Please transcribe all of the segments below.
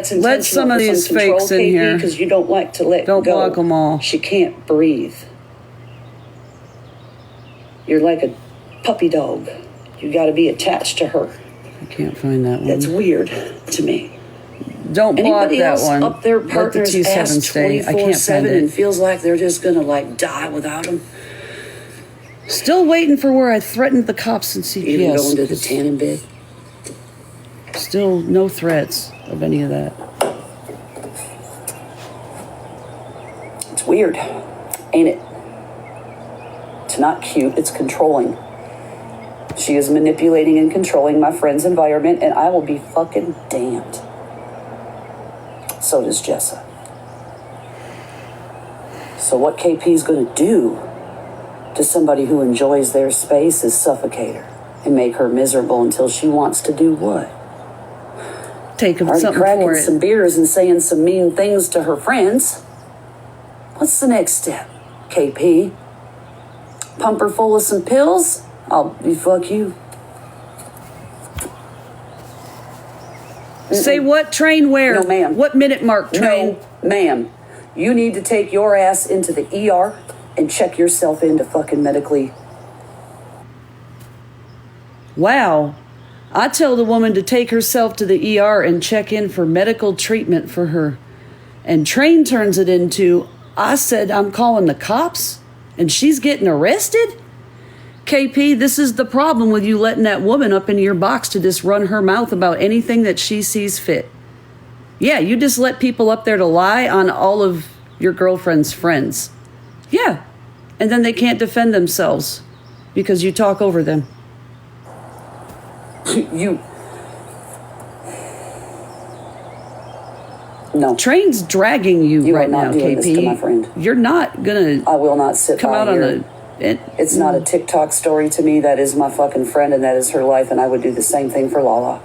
that's intentional. Let some of these control, fakes in KP, here. because you don't like to let Don't go. block them all. She can't breathe. You're like a puppy dog. You got to be attached to her. I can't find that one. That's weird to me. Don't block Anybody that else one. up their Let the partner's T7 ass stay. I can't find 24/7 and it. feels like they're just gonna like die without him? Still waiting for where I threatened the cops and CPS. Even going to the tanning bed? Still no threats of any of that. It's weird, ain't it? It's not cute, it's controlling. She is manipulating and controlling my friend's environment, and I will be fucking damned. So does Jessa. So what KP's gonna do to somebody who enjoys their space is suffocate her and make her miserable until she wants to do what? Take Already something cracking for it. some beers and saying some mean things to her friends. What's the next step, KP? Pump her full of some pills? I'll be fuck you. Say what train where? No, ma'am. What minute mark train? No, ma'am. You need to take your ass into the ER and check yourself into fucking medically. Wow. I tell the woman to take herself to the ER and check in for medical treatment for her. And Train turns it into, I said I'm calling the cops and she's getting arrested? KP, this is the problem with you letting that woman up into your box to just run her mouth about anything that she sees fit. Yeah, you just let people up there to lie on all of your girlfriend's friends. Yeah, and then they can't defend themselves because you talk over them. You... No. Train's dragging you right are not now, doing KP. this to my friend. You're not gonna I will not sit come by out here. on the... It's not a TikTok story to me. That is my fucking friend and that is her life, and I would do the same thing for Lala.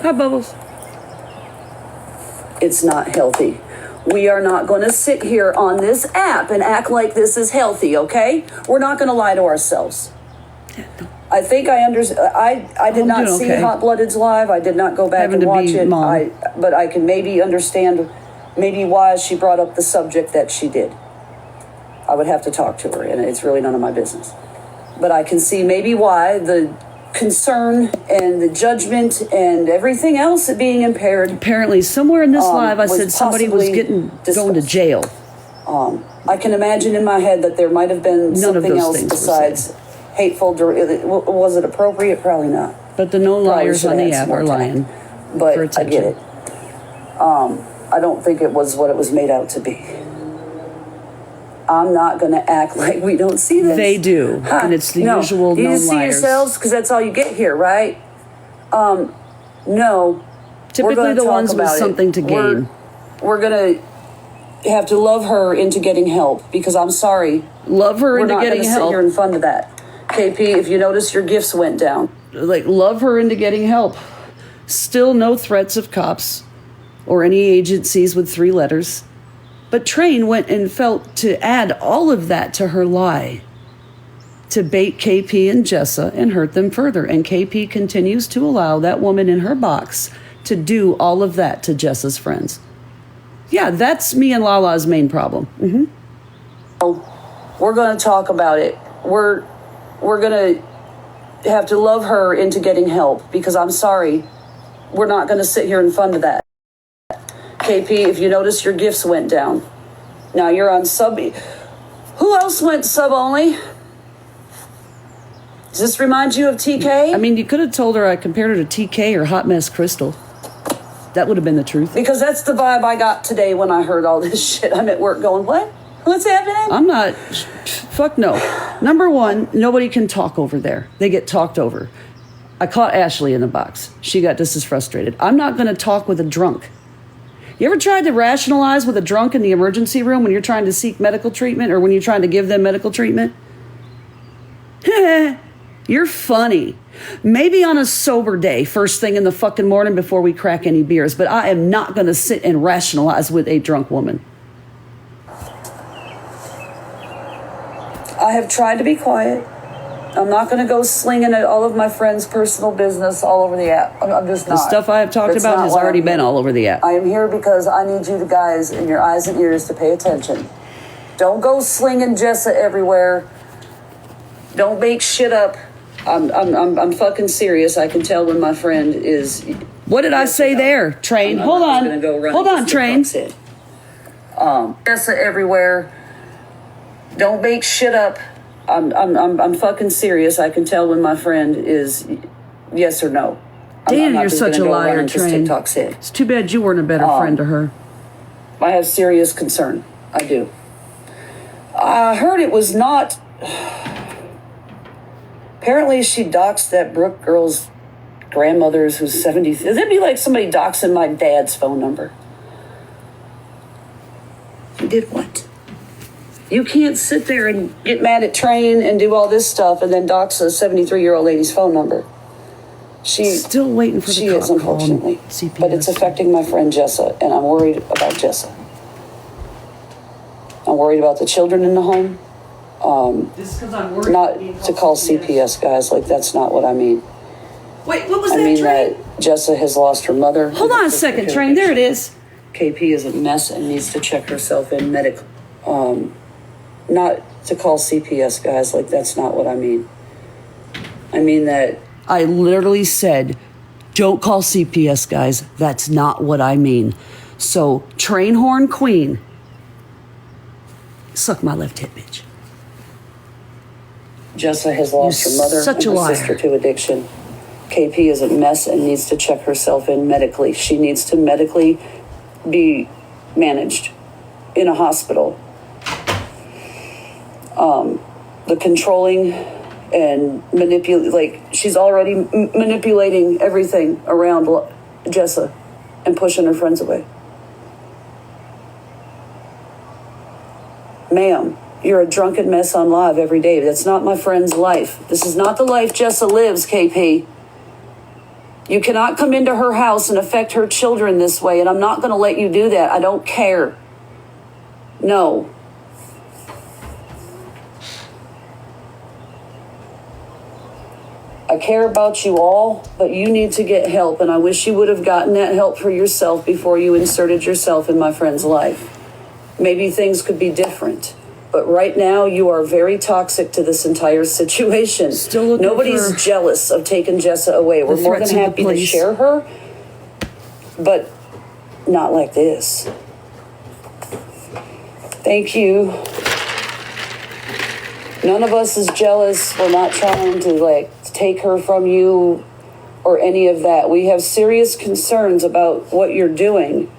Hi, Bubbles. It's not healthy. We are not going to sit here on this app and act like this is healthy, okay? We're not going to lie to ourselves. I think I understand. I did not see Hot Blooded's live. I did not go back and watch it. But I can maybe understand maybe why she brought up the subject that she did. I would have to talk to her, and it's really none of my business. But I can see maybe why the concern and the judgment and everything else being impaired. Apparently, somewhere in this live, I said somebody was going to jail. I can imagine in my head that there might have been something else besides hateful. Was it appropriate? Probably not. But the no liars on the app are lying. But I get it. I don't think it was what it was made out to be. I'm not going to act like we don't see this. They do, and it's the usual no liars. You see yourselves because that's all you get here, right? No. Typically the ones with something to gain. We're going to have to love her into getting help because I'm sorry. Love her into getting help. We're not going to sit here and fund that. KP, if you notice, your gifts went down. Like, love her into getting help. Still no threats of cops or any agencies with 3 letters. But Train went and felt to add all of that to her lie, to bait KP and Jessa and hurt them further. And KP continues to allow that woman in her box to do all of that to Jessa's friends. Yeah, that's me and Lala's main problem. We're going to talk about it. We're going to have to love her into getting help because I'm sorry. We're not going to sit here and fund that. KP, if you notice, your gifts went down. Now you're on sub. Who else went sub only? Does this remind you of TK? I mean, you could have told her I compared her to TK or Hot Mess Crystal. That would have been the truth. Because that's the vibe I got today when I heard all this shit. I'm at work going, what? What's happening? I'm not. Fuck no. Number one, nobody can talk over there. They get talked over. I caught Ashley in the box. She got just as frustrated. I'm not going to talk with a drunk. You ever tried to rationalize with a drunk in the emergency room when you're trying to seek medical treatment or when you're trying to give them medical treatment? You're funny. Maybe on a sober day, first thing in the fucking morning before we crack any beers, but I am not going to sit and rationalize with a drunk woman. I have tried to be quiet. I'm not going to go slinging all of my friends' personal business all over the app. I'm just not. The stuff I have talked That's about not has why already I'm been here. all over the app. I am here because I need you guys in your eyes and ears to pay attention. Don't go slinging Jessa everywhere. Don't make shit up. I'm fucking serious. I can tell when my friend is. What did I say there, Train? Hold on. Hold on, Train. Jessa everywhere. Don't make shit up. I'm fucking serious. I can tell when my friend is yes or no. Dan, not you're just such gonna a go liar, run 'cause Train. TikTok said. It's too bad you weren't a better friend to her. I have serious concern. I do. I heard it was not. Apparently, she doxed that Brooke girl's grandmother's who's 70. It'd be like somebody doxing my dad's phone number. You did what? You can't sit there and get mad at Train and do all this stuff and then dox a 73-year-old lady's phone number. Still waiting for the She cop is, call unfortunately. on CPS. But it's affecting my friend Jessa, and I'm worried about Jessa. I'm worried about the children in the home. Just because I'm worried. Not to call CPS, guys. Like, that's not what I mean. Wait, what was I that, mean Train? that Jessa has lost her mother. Hold on a second, Train. There it is. KP is a mess and needs to check herself in medical. Not to call CPS, guys. Like, that's not what I mean. I mean that. I literally said, don't call CPS, guys. That's not what I mean. So, Train Horn Queen, suck my left hip, bitch. Jessa has lost her mother such and a her liar. sister to addiction. KP is a mess and needs to check herself in medically. She needs to medically be managed in a hospital. The controlling and she's already manipulating everything around Jessa and pushing her friends away. Ma'am, you're a drunken mess on live every day. That's not my friend's life. This is not the life Jessa lives, KP. You cannot come into her house and affect her children this way, and I'm not going to let you do that. I don't care. No. I care about you all, but you need to get help, and I wish you would have gotten that help for yourself before you inserted yourself in my friend's life. Maybe things could be different. But right now, you are very toxic to this entire situation. Still looking Nobody's for jealous of taking Jessa away. We're more than threats of the happy to police. share her, but not like this. Thank you. None of us is jealous. We're not trying to take her from you or any of that. We have serious concerns about what you're doing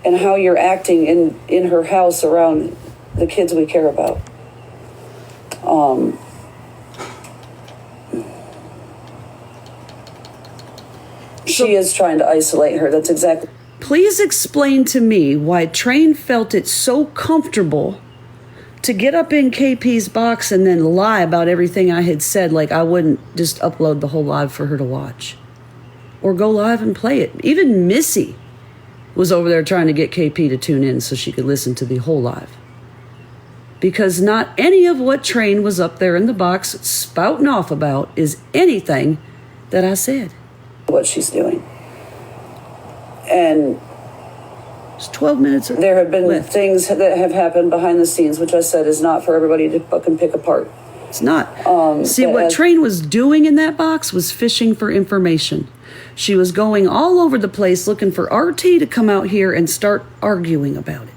and how you're acting in her house around the kids we care about. She is trying to isolate her. That's exactly. Please explain to me why Train felt it so comfortable to get up in KP's box and then lie about everything I had said, like I wouldn't just upload the whole live for her to watch. Or go live and play it. Even Missy was over there trying to get KP to tune in so she could listen to the whole live. Because not any of what Train was up there in the box spouting off about is anything that I said. What she's doing. And It's 12 minutes there have been left. things that have happened behind the scenes, which I said is not for everybody to fucking pick apart. It's not. See, that what has- Train was doing in that box was fishing for information. She was going all over the place looking for RT to come out here and start arguing about it.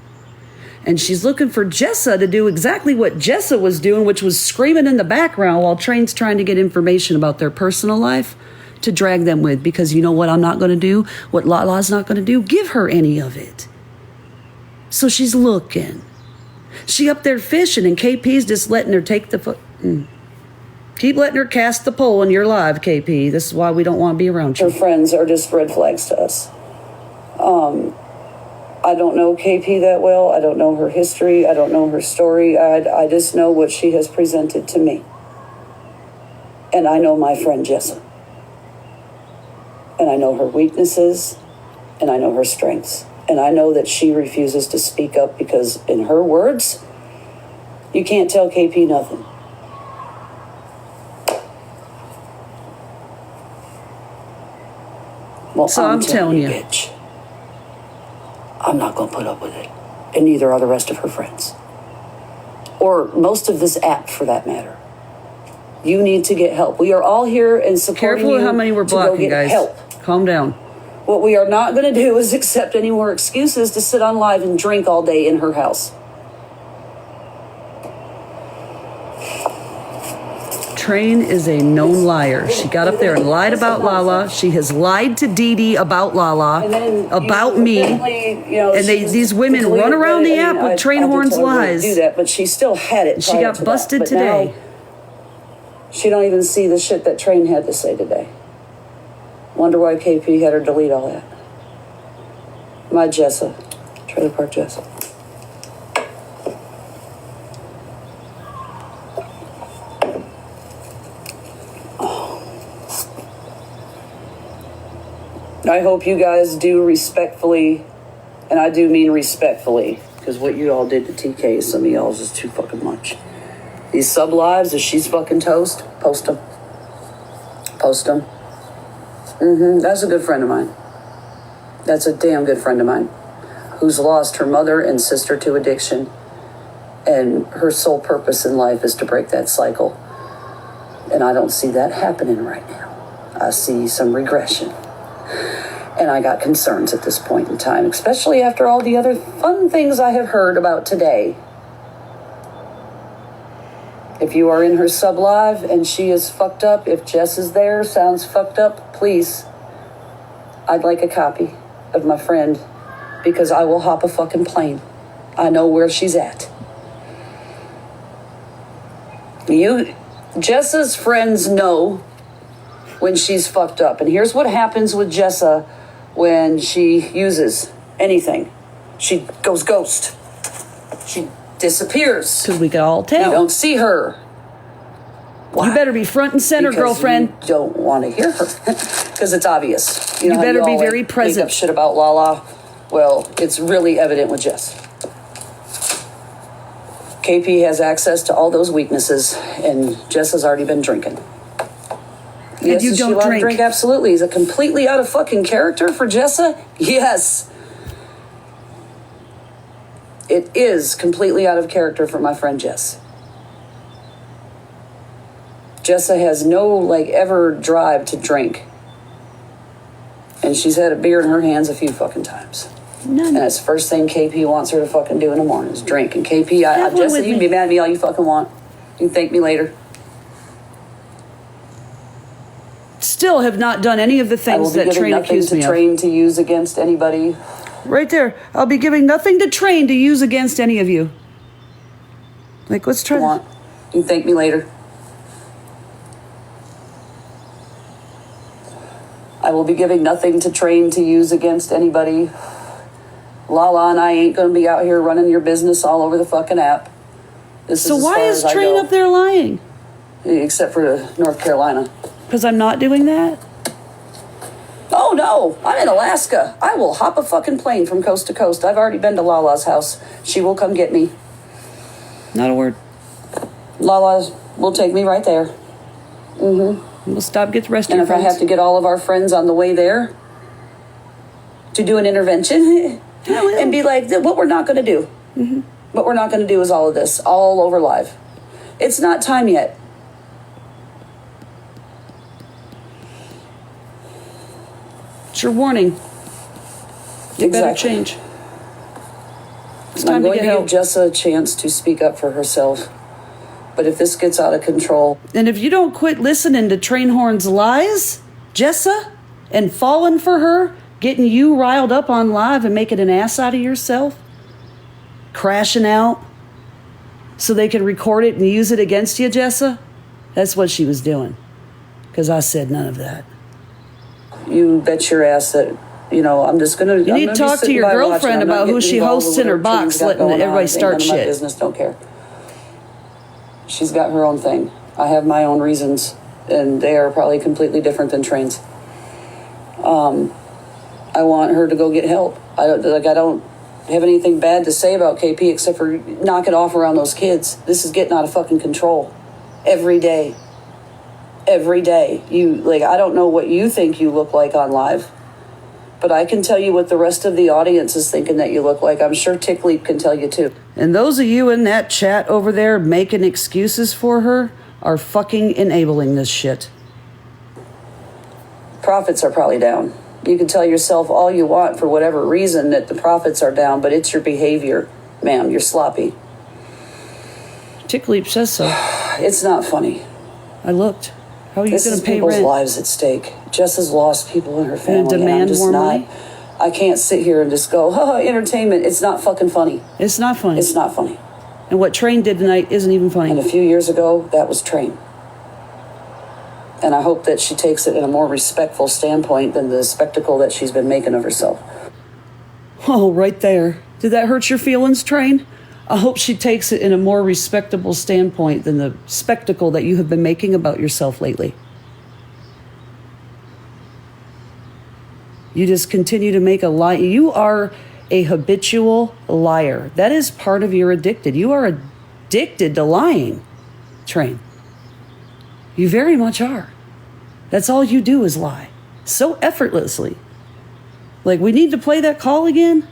And she's looking for Jessa to do exactly what Jessa was doing, which was screaming in the background while Train's trying to get information about their personal life to drag them with. Because you know what I'm not going to do? What Lala's not going to do? Give her any of it. So she's looking. She up there fishing, and KP's just letting her take the foot. Keep letting her cast the pole in your live, KP. This is why we don't want to be around Her you. friends are just red flags to us. I don't know KP that well. I don't know her history. I don't know her story. I just know what she has presented to me. And I know my friend Jessa. And I know her weaknesses. And I know her strengths. And I know that she refuses to speak up because, in her words, you can't tell KP nothing. Well, So I'm telling you. bitch, I'm not going to put up with it. And neither are the rest of her friends. Or most of this app, for that matter. You need to get help. We are all here and supporting Careful you how many we're to go blocking, get guys. help. Calm down. What we are not going to do is accept any more excuses to sit on live and drink all day in her house. Train is a known liar. She got up there and lied about Lala. She has lied to Dee Dee about Lala, And then about you me. apparently, you know, And she was these women deleted run around it. the I app mean, with Train I did Horn's tell her to lies. do that, but she still had it. She prior got to that. busted But today. now, she don't even see the shit that Train had to say today. Wonder why KP had her delete all that. My Jessa, Trailer Park Jessa. I hope you guys do respectfully, and I do mean respectfully, because what you all did to TK, some of y'all's is too fucking much. These sub lives, if she's fucking toast, post them. Post them. That's a good friend of mine. That's a damn good friend of mine, who's lost her mother and sister to addiction, and her sole purpose in life is to break that cycle. And I don't see that happening right now. I see some regression. And I got concerns at this point in time, especially after all the other fun things I have heard about today. If you are in her sub live and she is fucked up, if Jess is there, sounds fucked up, please, I'd like a copy of my friend, because I will hop a fucking plane. I know where she's at. Jessa's friends know when she's fucked up. And here's what happens with Jessa when she uses anything. She goes ghost. She disappears. Because we can all You tell. don't see her. Why? You better be front and center, Because girlfriend. you don't want to hear her. Because it's obvious. You know You how better be all, very make present. up shit about Lala. Well, it's really evident with Jess. KP has access to all those weaknesses, and Jess has already been drinking. Yes, you is she don't allowed to drink. drink? Absolutely. Is it completely out of fucking character for Jessa? Yes. It is completely out of character for my friend Jess. Jessa has no, ever drive to drink. And she's had a beer in her hands a few fucking times. None. And that's the first thing KP wants her to fucking do in the morning is drink. And KP, Have one Jessa, with you can me. be mad at me all you fucking want. You can thank me later. Still have not done any of the I will things be that giving Train nothing accused to me of. Train to use against anybody. Right there. I'll be giving nothing to Train to use against any of you. Let's try You want. You can thank me later. I will be giving nothing to Train to use against anybody. Lala and I ain't going to be out here running your business all over the fucking app. This So is as why far is as I Train go. up there lying? Except for North Carolina. Because I'm not doing that? Oh no, I'm in Alaska. I will hop a fucking plane from coast to coast. I've already been to Lala's house. She will come get me. Not a word. Lala will take me right there. We'll stop, get the rest And of if your I friends. have to get all of our friends on the way there to do an intervention and be like, what we're not going to do. What we're not going to do is all of this, all over live. It's not time yet. It's your warning. You better change. It's time I'm to going get to help. give Jessa a chance to speak up for herself. But if this gets out of control, And if you don't quit listening to Train Horn's lies, Jessa, and falling for her, getting you riled up on live and making an ass out of yourself, crashing out so they can record it and use it against you, Jessa, that's what she was doing. Because I said none of that. you bet your ass that, I'm just going to... You need to talk to your girlfriend about who she hosts in her box, letting everybody start None of my shit. business, don't care. She's got her own thing. I have my own reasons, and they are probably completely different than Train's. I want her to go get help. I don't have anything bad to say about KP except for knock it off around those kids. This is getting out of fucking control. Every day. Every day. I don't know what you think you look like on live. But I can tell you what the rest of the audience is thinking that you look like. I'm sure Tick Leap can tell you too. And those of you in that chat over there making excuses for her are fucking enabling this shit. Profits are probably down. You can tell yourself all you want for whatever reason that the profits are down, but it's your behavior, ma'am. You're sloppy. Tick Leap says so. It's not funny. I looked. How are you This going is to pay people's rent? lives at stake. Jess has lost people in her family. demand I'm just more not, money? I can't sit here and just go, entertainment. It's not fucking funny. It's not funny. It's not funny. And what Train did tonight isn't even funny. And a few years ago, that was Train. And I hope that she takes it in a more respectful standpoint than the spectacle that she's been making of herself. Oh, right there. Did that hurt your feelings, Train? I hope she takes it in a more respectable standpoint than the spectacle that you have been making about yourself lately. You just continue to make a lie. You are a habitual liar. That is part of your addicted. You are addicted to lying, Train. You very much are. That's all you do is lie. So effortlessly. Like, we need to play that call again?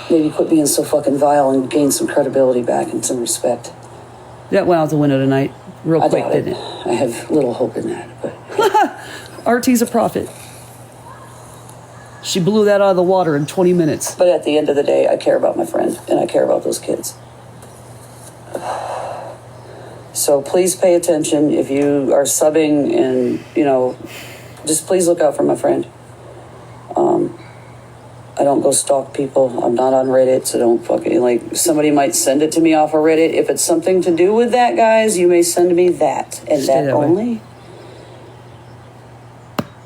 Maybe quit being so fucking vile and gain some credibility back and some respect. That went out the window tonight real I quick, doubt didn't it. it? I have little hope in that, but RT's a prophet. She blew that out of the water in 20 minutes. But at the end of the day, I care about my friend and I care about those kids. So please pay attention if you are subbing and, just please look out for my friend. I don't go stalk people. I'm not on Reddit, so don't fucking, somebody might send it to me off of Reddit. If it's something to do with that, guys, you may send me that. And Stay that way. only.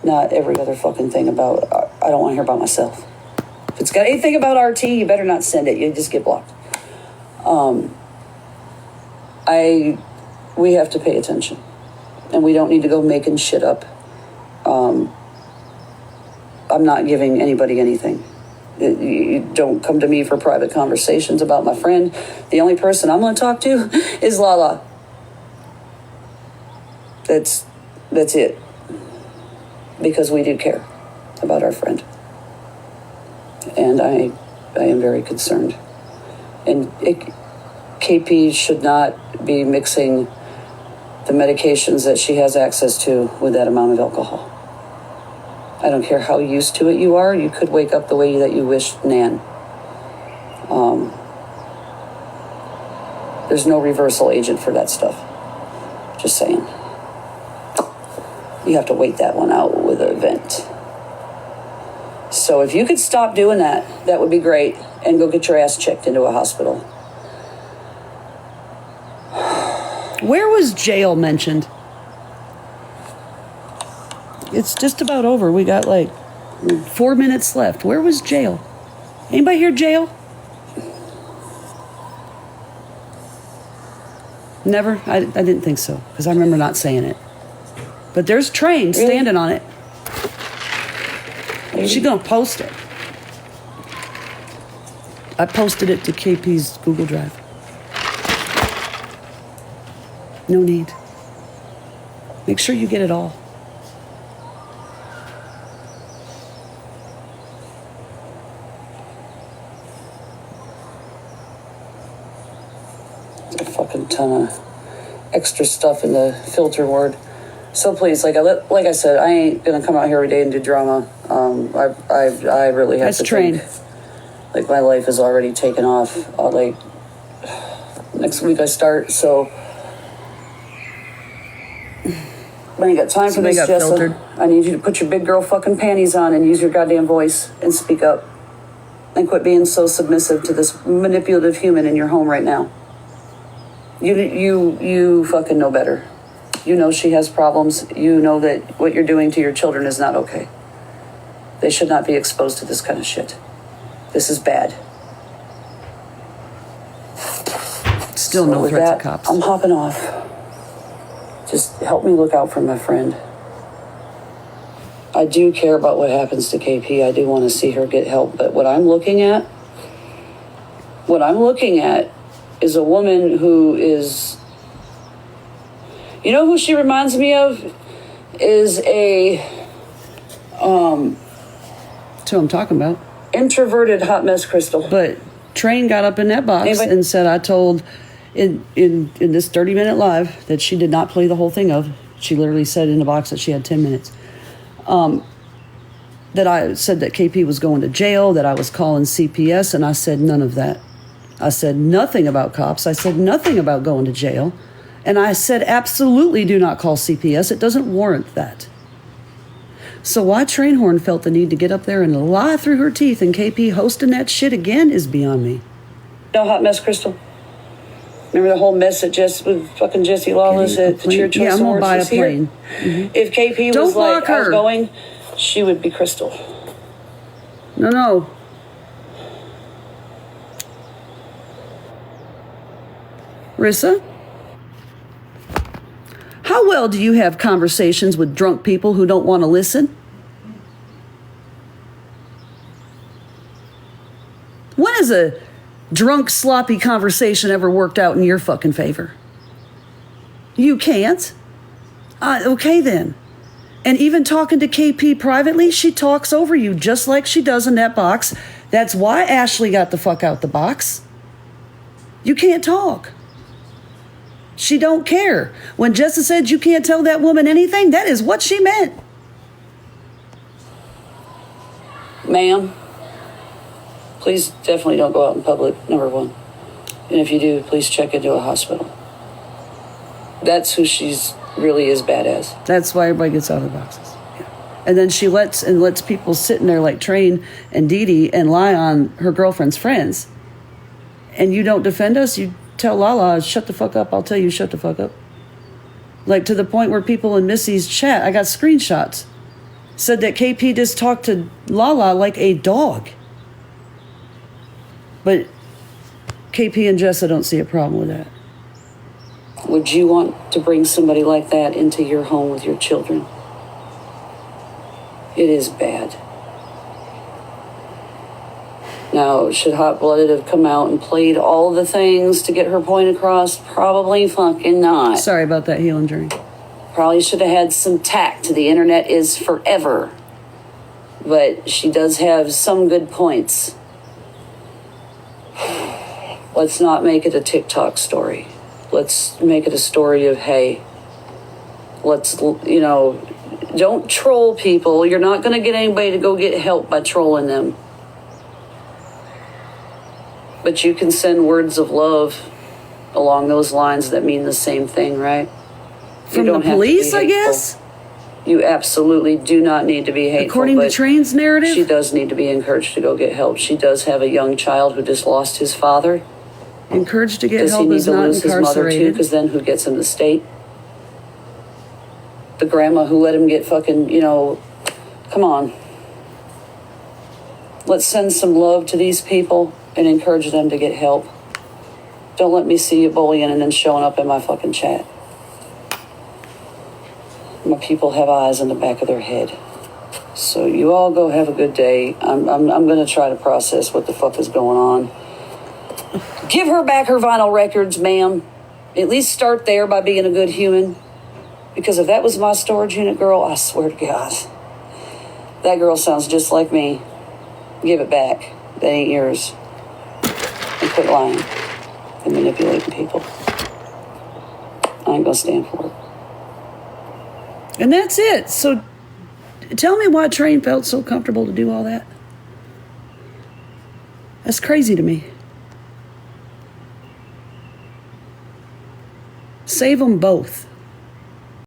Not every other fucking thing about, I don't want to hear about myself. If it's got anything about RT, you better not send it. You just get blocked. We have to pay attention. And we don't need to go making shit up. I'm not giving anybody anything. You don't come to me for private conversations about my friend. The only person I'm going to talk to is Lala. That's it. Because we do care about our friend. And I am very concerned. And KP should not be mixing the medications that she has access to with that amount of alcohol. I don't care how used to it you are. You could wake up the way that you wish, Nan. There's no reversal agent for that stuff. Just saying. You have to wait that one out with an event. So if you could stop doing that, that would be great. And go get your ass checked into a hospital. Where was jail mentioned? It's just about over. We got 4 minutes left. Where was jail? Anybody hear jail? Never? I didn't think so, because I remember not saying it. But there's Train standing on it. She's going to post it. I posted it to KP's Google Drive. No need. Make sure you get it all. A fucking ton of extra stuff in the filter word. So please, like I said, I ain't gonna come out here every day and do drama. I really have That's to Train. think, my life is already taken off. Next week I start, so I ain't got time for Somebody this, got Jessa. filtered. I need you to put your big girl fucking panties on and use your goddamn voice and speak up. And quit being so submissive to this manipulative human in your home right now. You fucking know better. You know she has problems. You know that what you're doing to your children is not okay. They should not be exposed to this kind of shit. This is bad. Still So no with threats that, of cops. I'm hopping off. Just help me look out for my friend. I do care about what happens to KP. I do want to see her get help. But what I'm looking at is a woman who is, you know who she reminds me of? Is a That's what I'm talking about. Introverted hot mess Crystal. But Train got up in that box Anybody- and said, I told in this 30-minute live that she did not play the whole thing of. She literally said in the box that she had 10 minutes. That I said that KP was going to jail, that I was calling CPS, and I said none of that. I said nothing about cops. I said nothing about going to jail. And I said absolutely do not call CPS. It doesn't warrant that. So why Trainhorn felt the need to get up there and lie through her teeth and KP hosting that shit again is beyond me. No hot mess Crystal. Remember the whole mess with fucking Jesse Lawless at the Cheer Choice Yeah, I'm gonna Awards buy a this year? plane. If KP Don't was like block her. outgoing, she would be Crystal. No. Rissa? How well do you have conversations with drunk people who don't want to listen? When has a drunk, sloppy conversation ever worked out in your fucking favor? You can't. Okay then. And even talking to KP privately, she talks over you just like she does in that box. That's why Ashley got the fuck out the box. You can't talk. She don't care. When Jessa said you can't tell that woman anything, that is what she meant. Ma'am, please definitely don't go out in public, number one. And if you do, please check into a hospital. That's who she's really is bad as. That's why everybody gets out of the boxes. Yeah. And then she lets people sit in there like Train and Dee Dee and lie on her girlfriend's friends. And you don't defend us, you tell Lala, shut the fuck up, I'll tell you, shut the fuck up. Like to the point where people in Missy's chat, I got screenshots, said that KP just talked to Lala like a dog. But KP and Jessa don't see a problem with that. Would you want to bring somebody like that into your home with your children? It is bad. Now, should Hot Blooded have come out and played all the things to get her point across? Probably fucking not. Sorry about that healing journey. Probably should have had some tact. The internet is forever. But she does have some good points. Let's not make it a TikTok story. Let's make it a story of, hey, let's, don't troll people. You're not going to get anybody to go get help by trolling them. But you can send words of love along those lines that mean the same thing, right? From the police, I guess? You absolutely do not need to be hateful. According to Train's narrative? She does need to be encouraged to go get help. She does have a young child who just lost his father. Encouraged to get Does help he need is to not lose his mother too? incarcerated. Because then who gets him the state? The grandma who let him get fucking, come on. Let's send some love to these people and encourage them to get help. Don't let me see you bullying and then showing up in my fucking chat. My people have eyes in the back of their head. So you all go have a good day. I'm going to try to process what the fuck is going on. Give her back her vinyl records, ma'am. At least start there by being a good human. Because if that was my storage unit girl, I swear to God, that girl sounds just like me. Give it back. That ain't yours. And quit lying and manipulating people. I ain't gonna stand for it. And that's it. So tell me why Train felt so comfortable to do all that. That's crazy to me. Save them both.